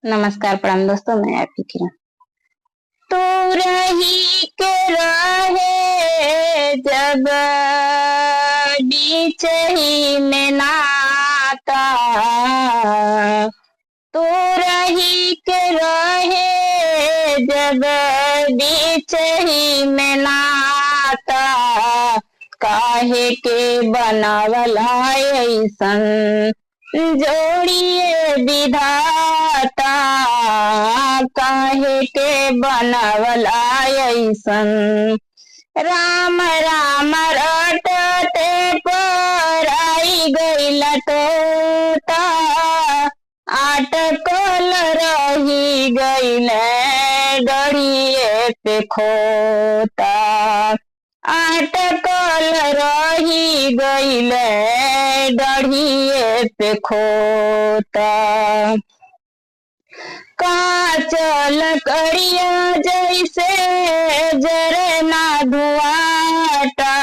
नमस्कार प्रणाम दोस्तों, मैं आपकी किरण। तू रही के रहे जब बीच ही में नाता, तू रही के रहे जब बीच ही में नाता, काहे के बनावला ऐसन जोड़िए विधाता, काहे के बनावला ऐसन। राम राम रटते पर आई गईल तोता, आटकल रही गईल गड़िए पे खोता, आटकल रही गईल गड़िए पे खोता। काचल करिया जैसे जरे ना धुआटा,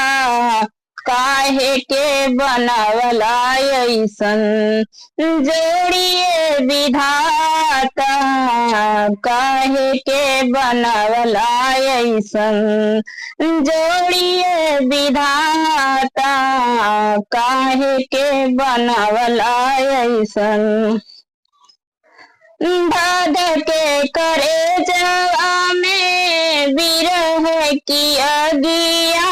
काहे के बनावला ऐसन जोड़िए विधाता, काहे के बनावला ऐसन जोड़िए विधाता, काहे के बनावला ऐसन। भाद के करे जवा में विरह की अगिया,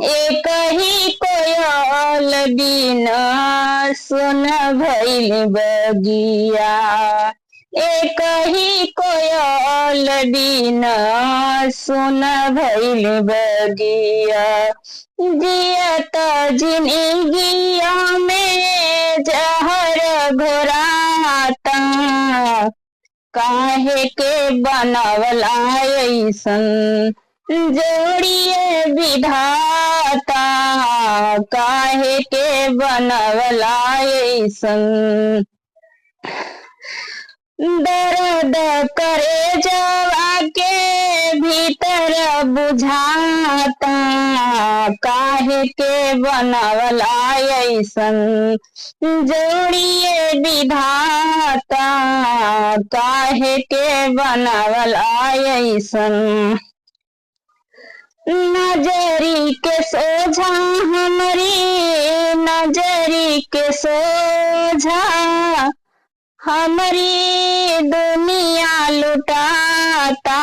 एक ही कोयल बिना सुन भइल बगिया, एक ही कोयल बिना सुन भइल बगिया। जियत जिंदगिया में जहर घोराता, काहे के बनावला ऐसन जोड़िए विधाता, काहे के बनावला ऐसन। दर्द करे जवा के भीतर बुझाता, काहे के बनावला ऐसन जोड़िए विधाता, काहे के बनावला ऐसन। नजरी के सोझा हमरी नजरी के सोझा हमारी दुनिया लुटाता,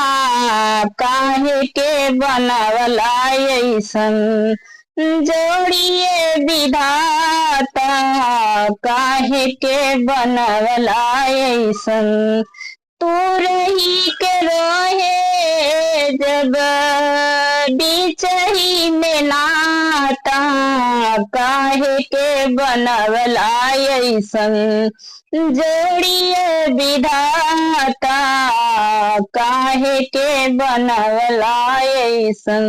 काहे के बनावला ऐसन जोड़िए विधाता, काहे के बनावला ऐसन। तू रही के रहे जब बीच ही में नाता, काहे के बनावला ऐसन जोड़िए विधाता, काहे के बनावला ऐसन।